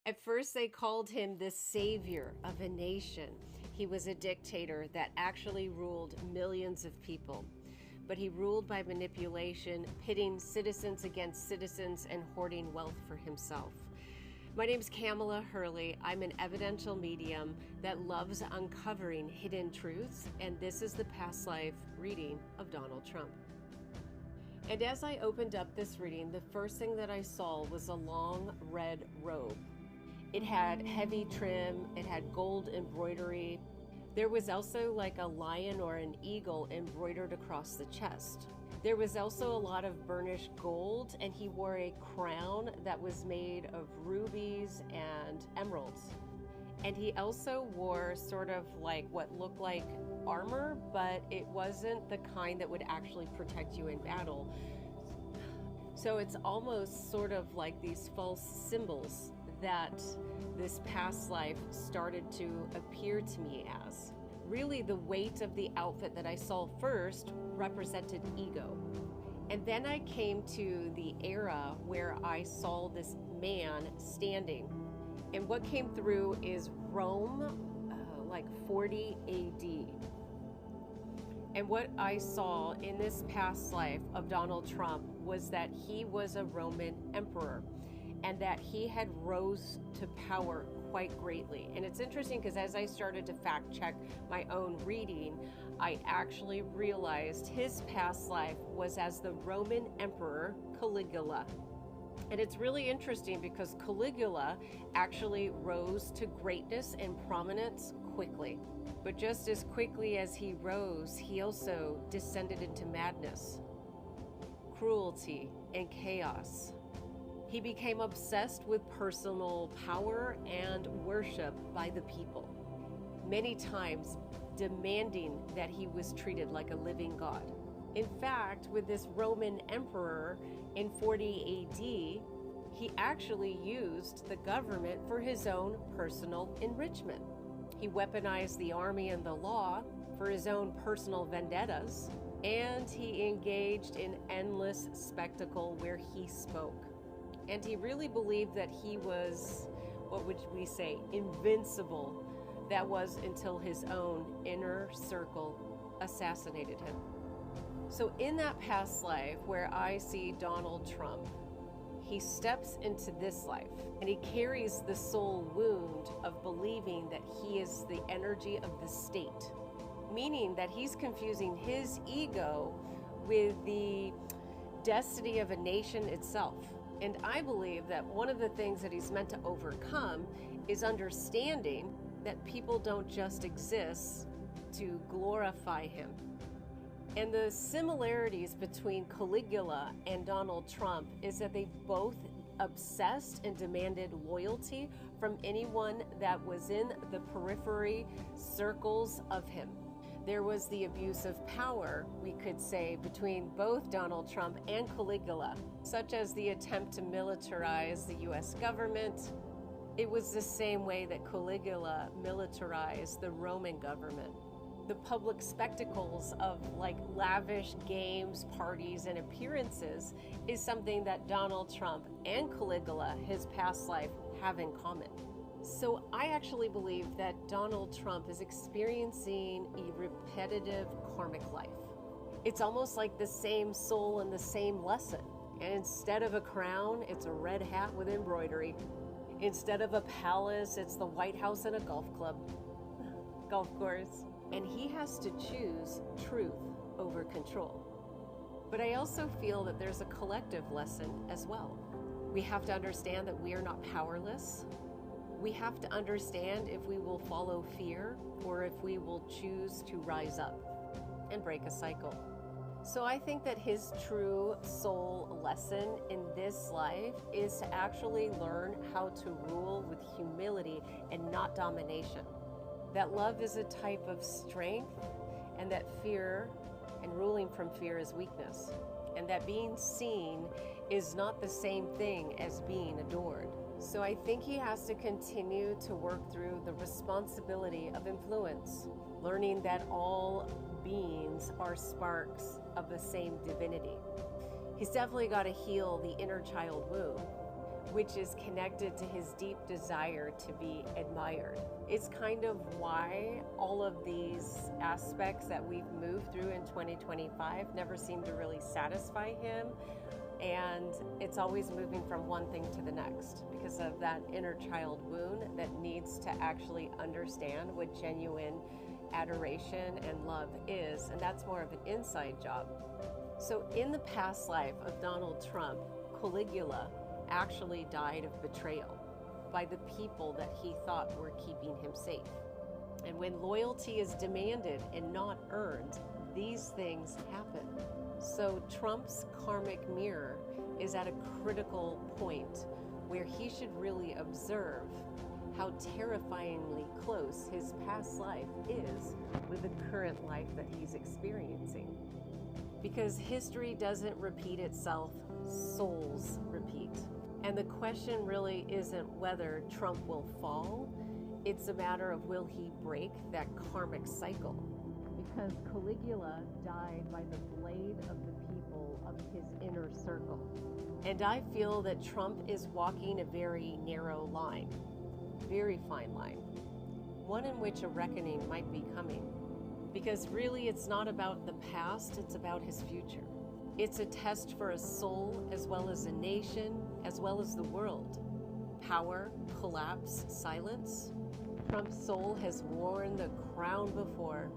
At first, they called him the savior of a nation. He was a dictator that actually ruled millions of people. But he ruled by manipulation, pitting citizens against citizens and hoarding wealth for himself. My name is Kamala Hurley. I'm an evidential medium that loves uncovering hidden truths, and this is the past life reading of Donald Trump. And as I opened up this reading, the first thing that I saw was a long red robe. It had heavy trim, it had gold embroidery. There was also like a lion or an eagle embroidered across the chest. There was also a lot of burnished gold, and he wore a crown that was made of rubies and emeralds. And he also wore sort of like what looked like armor, but it wasn't the kind that would actually protect you in battle. So it's almost sort of like these false symbols that this past life started to appear to me as. Really, the weight of the outfit that I saw first represented ego. And then I came to the era where I saw this man standing. And what came through is Rome, like 40 AD. And what I saw in this past life of Donald Trump was that he was a Roman emperor, and that he had rose to power quite greatly. And it's interesting because as I started to fact check my own reading, I actually realized his past life was as the Roman Emperor Caligula. And it's really interesting because Caligula actually rose to greatness and prominence quickly. But just as quickly as he rose, he also descended into madness, cruelty, and chaos. He became obsessed with personal power and worship by the people, many times demanding that he was treated like a living god. In fact, with this Roman emperor in 40 AD, he actually used the government for his own personal enrichment. He weaponized the army and the law for his own personal vendettas, and he engaged in endless spectacle where he spoke. And he really believed that he was, what would we say, invincible. That was until his own inner circle assassinated him. So in that past life where I see Donald Trump, he steps into this life and he carries the soul wound of believing that he is the energy of the state, meaning that he's confusing his ego with the destiny of a nation itself. And I believe that one of the things that he's meant to overcome is understanding that people don't just exist to glorify him. And the similarities between Caligula and Donald Trump is that they both obsessed and demanded loyalty from anyone that was in the periphery circles of him. There was the abuse of power, we could say, between both Donald Trump and Caligula, such as the attempt to militarize the US government. It was the same way that Caligula militarized the Roman government. The public spectacles of like lavish games, parties, and appearances is something that Donald Trump and Caligula, his past life, have in common. So I actually believe that Donald Trump is experiencing a repetitive karmic life. It's almost like the same soul and the same lesson. And instead of a crown, it's a red hat with embroidery. Instead of a palace, it's the White House and a golf course. And he has to choose truth over control. But I also feel that there's a collective lesson as well. We have to understand that we are not powerless. We have to understand if we will follow fear or if we will choose to rise up and break a cycle. So I think that his true soul lesson in this life is to actually learn how to rule with humility and not domination. That love is a type of strength, and that fear and ruling from fear is weakness. And that being seen is not the same thing as being adored. So I think he has to continue to work through the responsibility of influence, learning that all beings are sparks of the same divinity. He's definitely got to heal the inner child wound, which is connected to his deep desire to be admired. It's kind of why all of these aspects that we've moved through in 2025 never seem to really satisfy him. And it's always moving from one thing to the next because of that inner child wound that needs to actually understand what genuine adoration and love is. And that's more of an inside job. So in the past life of Donald Trump, Caligula actually died of betrayal by the people that he thought were keeping him safe. And when loyalty is demanded and not earned, these things happen. So Trump's karmic mirror is at a critical point where he should really observe how terrifyingly close his past life is with the current life that he's experiencing. Because history doesn't repeat itself, souls repeat. And the question really isn't whether Trump will fall, it's a matter of will he break that karmic cycle. Because Caligula died by the blade of the people of his inner circle. And I feel that Trump is walking a very narrow line, very fine line, one in which a reckoning might be coming. Because really it's not about the past, it's about his future. It's a test for a soul as well as a nation, as well as the world. Power, collapse, silence. Trump's soul has worn the crown before,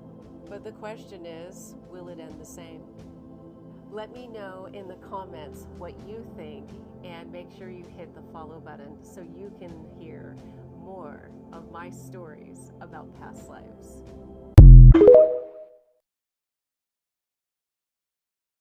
but the question is, will it end the same? Let me know in the comments what you think, and make sure you hit the follow button so you can hear more of my stories about past lives.